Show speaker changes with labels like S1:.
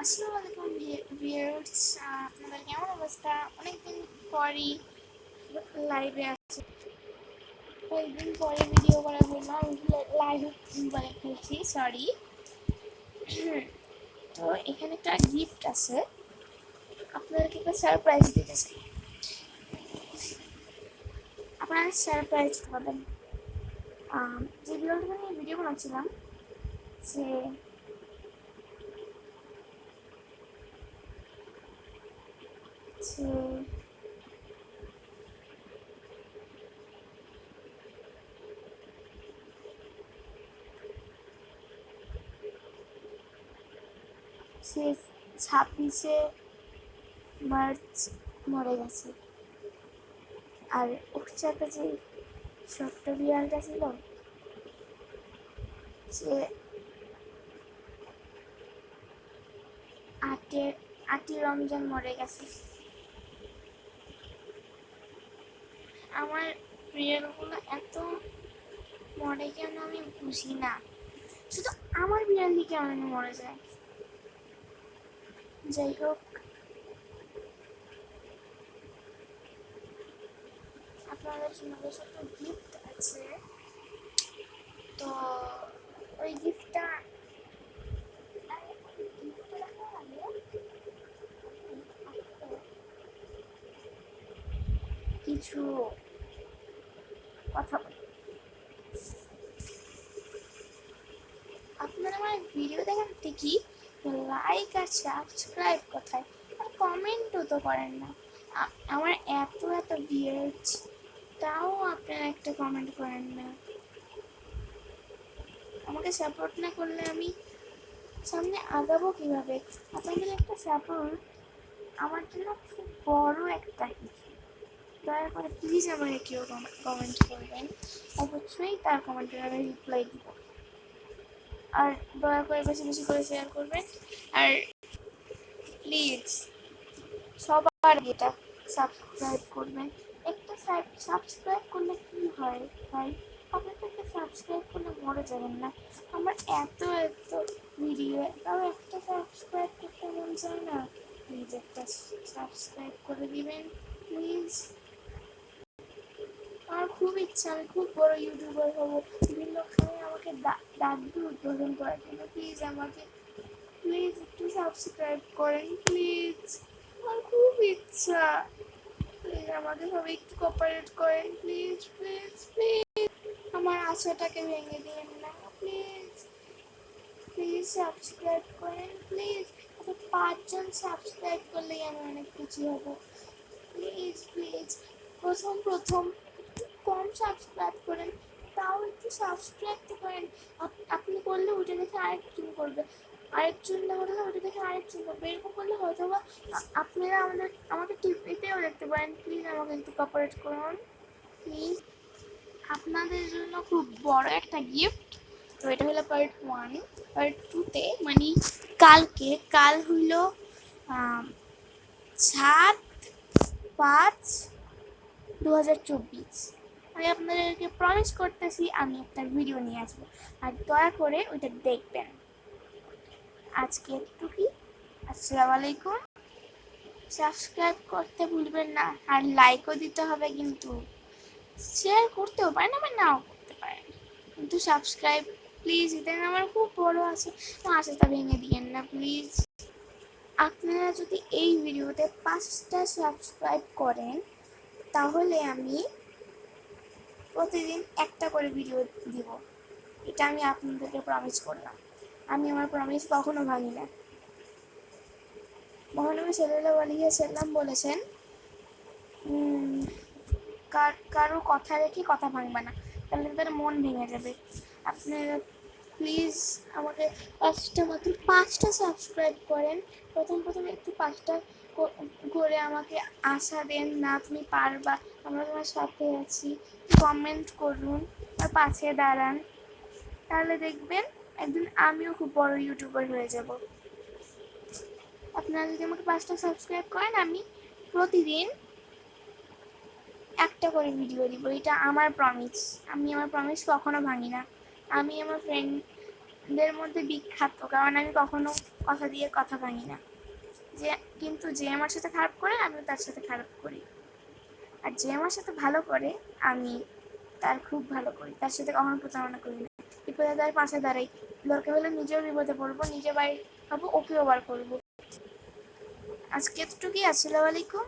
S1: আসসালামু আলাইকুম ভিউয়ার্স, আপনাদের কেমন অবস্থা? অনেকদিন পরই লাইভে আছে, কয়েকদিন পরে ভিডিও করা হলো। আমি লাইভ বলে ফেলছি, সরি। তো এখানে একটা গিফট আছে, আপনাদেরকে একটা সারপ্রাইজ দিতে চাই। আপনারা সারপ্রাইজ পাবেন। যে ভিডিওটা নিয়ে ভিডিও বানাচ্ছিলাম, যে সে 26 মার্চ মরে গেছে। আর ওর সাথে যে ছোট্ট বিড়ালটা ছিল, সে আটই রমজান মরে গেছে। আমার বিড়ালগুলো এত মরে কেন আমি বুঝি না, শুধু আমার বিড়ালই কেমন মরে যায়। যাই হোক, আপনাদের জন্য ছোট্ট গিফট আছে। তো ওই গিফটটা কিছু কথা বলি। আপনারা আমার ভিডিও দেখেন ঠিকই, লাইক আর সাবস্ক্রাইব কোথায়, আর কমেন্টও তো করেন না। আমার এত ভিউয়ার্স, তাও আপনারা একটা কমেন্ট করেন না। আমাকে সাপোর্ট না করলে আমি সামনে আগাবো কিভাবে? আপনাদের একটা সাপোর্ট আমার জন্য খুব বড় একটা কিছু। দয়া করে প্লিজ আমাকে কেউ কমেন্ট করবেন, অবশ্যই তার কমেন্টের আমি রিপ্লাই দিব। আর দয়া করে বেশি বেশি করে শেয়ার করবেন। আর প্লিজ সবার এটা সাবস্ক্রাইব করবেন। একটা সাবস্ক্রাইব করলে কি হয় ভাই? আপনাকে একটা সাবস্ক্রাইব করলে মরে যাবেন না। আমার এত ভিডিও, তাও একটা সাবস্ক্রাইব করতে মন চায় না। প্লিজ একটা সাবস্ক্রাইব করে দিবেন প্লিজ। আমার খুব ইচ্ছা, আমি খুব বড় ইউটিউবার হবো, বিভিন্ন লোকখানে আমাকে ডাকবে উদ্বোধন করার জন্য। প্লিজ আমাকে প্লিজ একটু সাবস্ক্রাইব করেন প্লিজ, আমার খুব ইচ্ছা। প্লিজ আমাকে সবাই একটু কোঅপারেট করেন প্লিজ প্লিজ প্লিজ। আমার আশাটাকে ভেঙে দিন না প্লিজ। প্লিজ সাবস্ক্রাইব করেন প্লিজ। আচ্ছা, 5 জন সাবস্ক্রাইব করলেই আমি অনেক খুশি হব। প্লিজ প্লিজ, প্রথম একটু কম সাবস্ক্রাইব করেন, তাও একটু সাবস্ক্রাইব তো করেন। আপনি করলে ওইটা দেখে আরেকজন করবে, আরেকজন না করলে ওইটা দেখে আরেকজন করবে, এরকম করলে হয়তো বা আপনারা আমাকে টিভিতেও দেখতে পারেন। প্লিজ আমাকে একটু কোঅপারেট করুন প্লিজ। আপনাদের জন্য খুব বড় একটা গিফট। তো এটা হলো পার্ট 1। পার্ট 2-তে মানে কাল হইল 7/5/2024। আমি আপনাদেরকে প্রমিস করতেছি আমি একটা ভিডিও নিয়ে আসবো, আর দয়া করে ওইটা দেখবেন। আজকে একটুকুই। আসসালামু আলাইকুম। সাবস্ক্রাইব করতে ভুলবেন না, আর লাইকও দিতে হবে কিন্তু। শেয়ার করতেও পারেন, আবার নাও করতে পারেন, কিন্তু সাবস্ক্রাইব প্লিজ। এটা আমার খুব বড় আছে, আশাটা ভেঙে দিয়েন না প্লিজ। আপনারা যদি এই ভিডিওতে 5টা সাবস্ক্রাইব করেন, তাহলে আমি প্রতিদিন একটা করে ভিডিও দিব। এটা আমি আপনাদেরকে প্রমিস করলাম। আমি আমার প্রমিস কখনো ভাঙি না। মহানবী সাল্লাল্লাহু আলাইহি ওয়াসাল্লাম বলেছেন, কারো কথা রেখে কথা ভাঙবে না, তাহলে তাদের মন ভেঙে যাবে। আপনারা প্লিজ আমাকে 5টা সাবস্ক্রাইব করেন। প্রথম একটু 5টা করে আমাকে আশা দেন, না তুমি পারবা, আমরা তোমার সাথে আছি। কমেন্ট করুন আর পাশে দাঁড়ান, তাহলে দেখবেন একদিন আমিও খুব বড় ইউটিউবার হয়ে যাব। আপনারা যদি আমাকে 5টা সাবস্ক্রাইব করেন, আমি প্রতিদিন একটা করে ভিডিও দিব। এটা আমার প্রমিস। আমি আমার প্রমিস কখনো ভাঙি না। আমি আমার দের মধ্যে বিখ্যাত, কারণ আমি কখনো কথা দিয়ে কথা ভাঙি না। কিন্তু যে আমার সাথে খারাপ করে আমিও তার সাথে খারাপ করি, আর যে আমার সাথে ভালো করে আমি তার খুব ভালো করি, তার সাথে কখনো প্রতারণা করি না। বিপদে তার পাশে দাঁড়াই, দরকার হলে নিজেও বিপদে পড়বো, নিজে বাইরে হবো, ওকেও বার করবো। আজকে এতটুকুই। আসসালামু আলাইকুম।